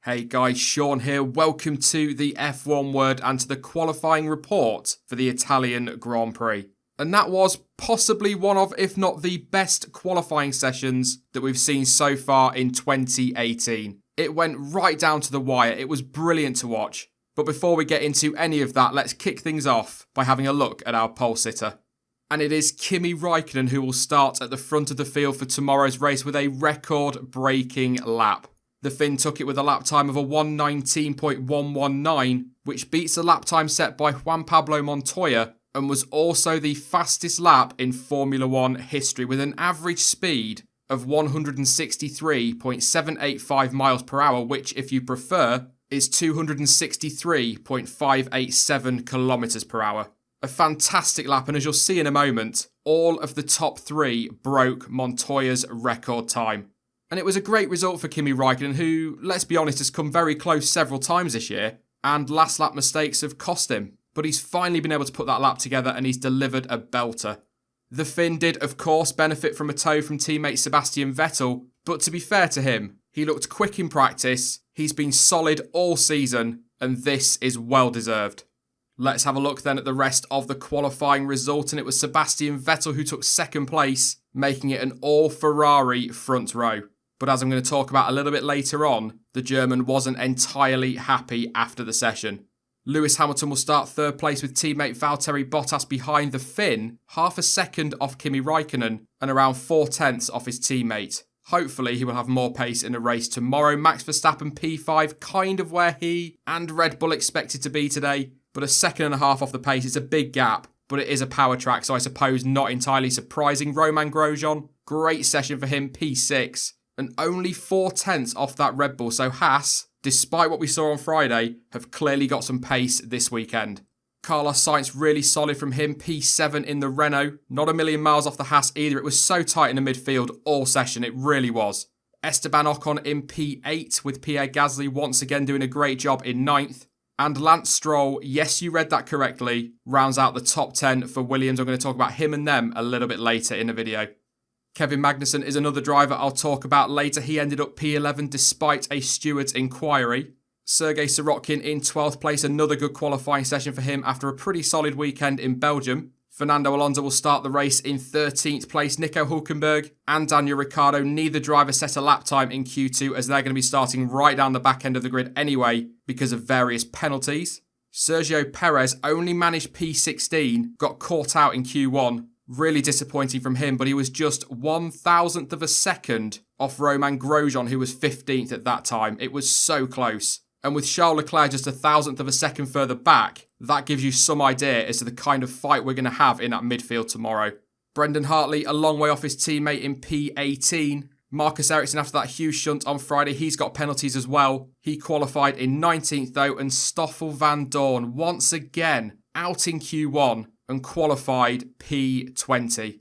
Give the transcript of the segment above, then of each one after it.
Hey guys, Sean here. Welcome to the F1 Word and to the qualifying report for the Italian Grand Prix. And that was possibly one of, if not the best qualifying sessions that we've seen so far in 2018. It went right down to the wire. It was brilliant to watch. But before we get into any of that, let's kick things off by having a look at our pole sitter. And it is Kimi Räikkönen who will start at the front of the field for tomorrow's race with a record-breaking lap. The Finn took it with a lap time of a 1:19.119, which beats the lap time set by Juan Pablo Montoya and was also the fastest lap in Formula 1 history with an average speed of 163.785 miles per hour, which, if you prefer, is 263.587 kilometers per hour. A fantastic lap, and as you'll see in a moment, all of the top three broke Montoya's record time. And it was a great result for Kimi Räikkönen, who, let's be honest, has come very close several times this year, and last lap mistakes have cost him. But he's finally been able to put that lap together, and he's delivered a belter. The Finn did, of course, benefit from a tow from teammate Sebastian Vettel, but to be fair to him, he looked quick in practice, he's been solid all season, and this is well deserved. Let's have a look then at the rest of the qualifying result, and it was Sebastian Vettel who took second place, making it an all-Ferrari front row. But as I'm going to talk about a little bit later on, the German wasn't entirely happy after the session. Lewis Hamilton will start third place with teammate Valtteri Bottas behind the Finn, half a second off Kimi Räikkönen and around 0.4 off his teammate. Hopefully he will have more pace in the race tomorrow. Max Verstappen P5, kind of where he and Red Bull expected to be today, but a second and a half off the pace. It's a big gap, but it is a power track, so I suppose not entirely surprising. Romain Grosjean, great session for him, P6. And only 0.4 off that Red Bull. So Haas, despite what we saw on Friday, have clearly got some pace this weekend. Carlos Sainz really solid from him, P7 in the Renault. Not a million miles off the Haas either. It was so tight in the midfield all session, it really was. Esteban Ocon in P8 with Pierre Gasly once again doing a great job in 9th. And Lance Stroll, yes, you read that correctly, rounds out the top 10 for Williams. I'm going to talk about him and them a little bit later in the video. Kevin Magnussen is another driver I'll talk about later. He ended up P11 despite a steward's inquiry. Sergei Sirotkin in 12th place, another good qualifying session for him after a pretty solid weekend in Belgium. Fernando Alonso will start the race in 13th place. Nico Hülkenberg and Daniel Ricciardo, neither driver set a lap time in Q2 as they're going to be starting right down the back end of the grid anyway because of various penalties. Sergio Perez only managed P16, got caught out in Q1. Really disappointing from him, but he was just 1,000th of a second off Romain Grosjean, who was 15th at that time. It was so close. And with Charles Leclerc just 1,000th of a second further back, that gives you some idea as to the kind of fight we're going to have in that midfield tomorrow. Brendan Hartley a long way off his teammate in P18. Marcus Ericsson after that huge shunt on Friday, he's got penalties as well. He qualified in 19th though, and Stoffel Van Dorn once again out in Q1 and qualified P20.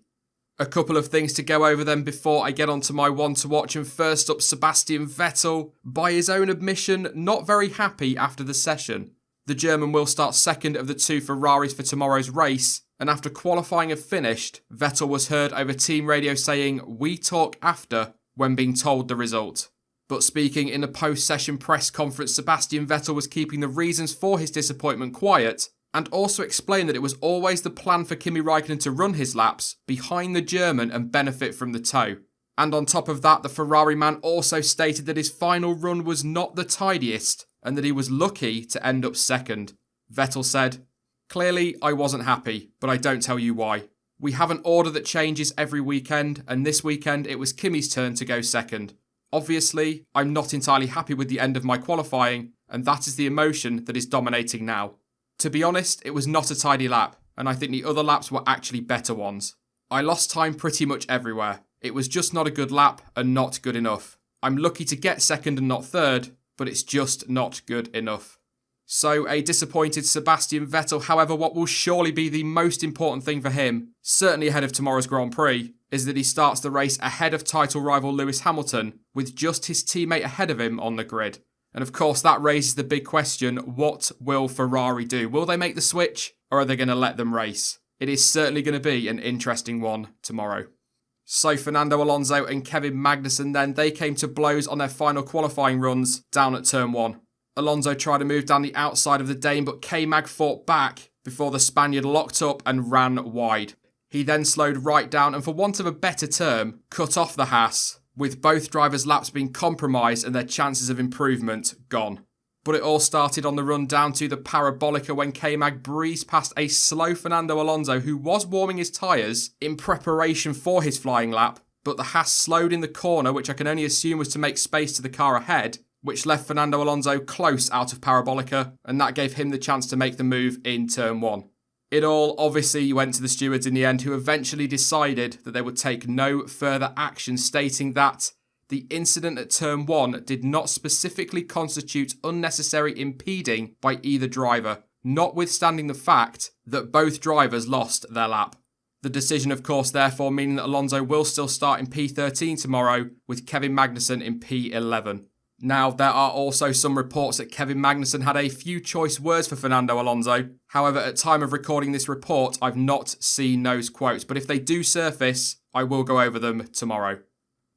A couple of things to go over then before I get on to my one to watch, and first up Sebastian Vettel, by his own admission, not very happy after the session. The German will start second of the two Ferraris for tomorrow's race, and after qualifying had finished, Vettel was heard over team radio saying, "We talk after," when being told the result. But speaking in a post-session press conference, Sebastian Vettel was keeping the reasons for his disappointment quiet, and also explained that it was always the plan for Kimi Räikkönen to run his laps behind the German and benefit from the tow. And on top of that, the Ferrari man also stated that his final run was not the tidiest and that he was lucky to end up second. Vettel said, "Clearly, I wasn't happy, but I don't tell you why. We have an order that changes every weekend, and this weekend it was Kimi's turn to go second. Obviously, I'm not entirely happy with the end of my qualifying, and that is the emotion that is dominating now. To be honest, it was not a tidy lap, and I think the other laps were actually better ones. I lost time pretty much everywhere. It was just not a good lap and not good enough. I'm lucky to get second and not third, but it's just not good enough." So a disappointed Sebastian Vettel. However, what will surely be the most important thing for him, certainly ahead of tomorrow's Grand Prix, is that he starts the race ahead of title rival Lewis Hamilton, with just his teammate ahead of him on the grid. And of course, that raises the big question, what will Ferrari do? Will they make the switch, or are they going to let them race? It is certainly going to be an interesting one tomorrow. So Fernando Alonso and Kevin Magnussen then, they came to blows on their final qualifying runs down at turn 1. Alonso tried to move down the outside of the Dane, but K-Mag fought back before the Spaniard locked up and ran wide. He then slowed right down and, for want of a better term, cut off the Haas, with both drivers' laps being compromised and their chances of improvement gone. But it all started on the run down to the Parabolica when K-Mag breezed past a slow Fernando Alonso, who was warming his tyres in preparation for his flying lap, but the Haas slowed in the corner, which I can only assume was to make space to the car ahead, which left Fernando Alonso close out of Parabolica, and that gave him the chance to make the move in turn 1. It all obviously went to the stewards in the end, who eventually decided that they would take no further action, stating that the incident at turn 1 did not specifically constitute unnecessary impeding by either driver, notwithstanding the fact that both drivers lost their lap. The decision, of course, therefore meaning that Alonso will still start in P13 tomorrow, with Kevin Magnussen in P11. Now, there are also some reports that Kevin Magnussen had a few choice words for Fernando Alonso. However, at time of recording this report, I've not seen those quotes, but if they do surface, I will go over them tomorrow.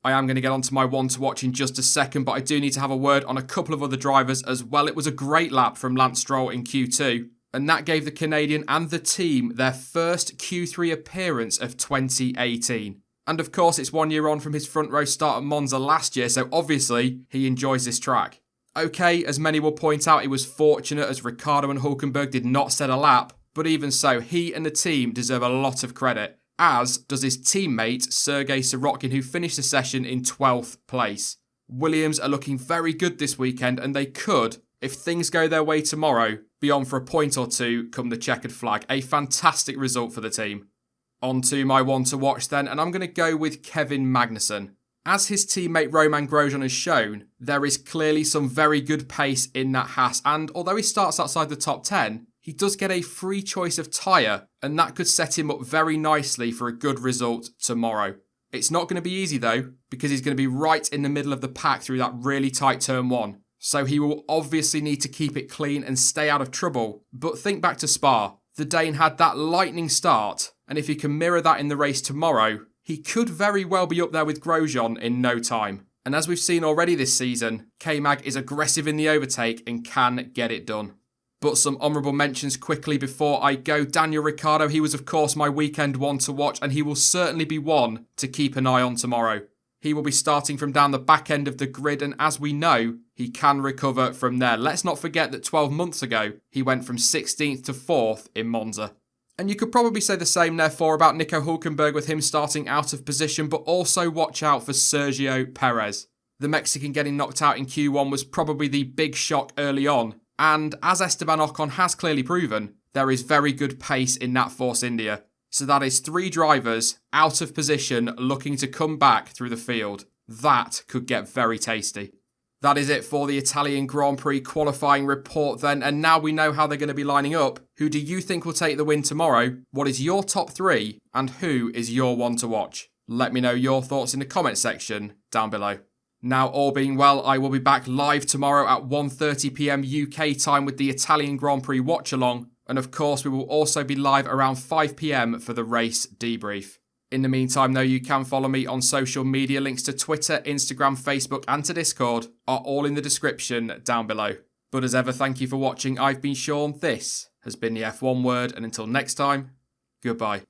I am going to get onto my one to watch in just a second, but I do need to have a word on a couple of other drivers as well. It was a great lap from Lance Stroll in Q2, and that gave the Canadian and the team their first Q3 appearance of 2018. And of course, it's 1 year on from his front row start at Monza last year, so obviously he enjoys this track. Okay, as many will point out, he was fortunate as Ricciardo and Hülkenberg did not set a lap, but even so, he and the team deserve a lot of credit, as does his teammate Sergei Sirotkin, who finished the session in 12th place. Williams are looking very good this weekend, and they could, if things go their way tomorrow, be on for a point or two come the checkered flag. A fantastic result for the team. On to my one to watch then, and I'm going to go with Kevin Magnussen. As his teammate Romain Grosjean has shown, there is clearly some very good pace in that Haas, and although he starts outside the top 10, he does get a free choice of tyre, and that could set him up very nicely for a good result tomorrow. It's not going to be easy though, because he's going to be right in the middle of the pack through that really tight turn 1. So he will obviously need to keep it clean and stay out of trouble. But think back to Spa. The Dane had that lightning start, and if he can mirror that in the race tomorrow, he could very well be up there with Grosjean in no time. And as we've seen already this season, K-Mag is aggressive in the overtake and can get it done. But some honourable mentions quickly before I go. Daniel Ricciardo, he was of course my weekend one to watch, and he will certainly be one to keep an eye on tomorrow. He will be starting from down the back end of the grid, and as we know, he can recover from there. Let's not forget that 12 months ago, he went from 16th to 4th in Monza. And you could probably say the same, therefore, about Nico Hülkenberg with him starting out of position, but also watch out for Sergio Perez. The Mexican getting knocked out in Q1 was probably the big shock early on, and as Esteban Ocon has clearly proven, there is very good pace in that Force India. So that is 3 drivers out of position looking to come back through the field. That could get very tasty. That is it for the Italian Grand Prix qualifying report then, and now we know how they're going to be lining up. Who do you think will take the win tomorrow? What is your top 3? And who is your one to watch? Let me know your thoughts in the comment section down below. Now, all being well, I will be back live tomorrow at 1:30 PM UK time with the Italian Grand Prix watch-along. And of course, we will also be live around 5 PM for the race debrief. In the meantime, though, you can follow me on social media. Links to Twitter, Instagram, Facebook, and to Discord are all in the description down below. But as ever, thank you for watching. I've been Sean. This has been the F1 Word. And until next time, goodbye.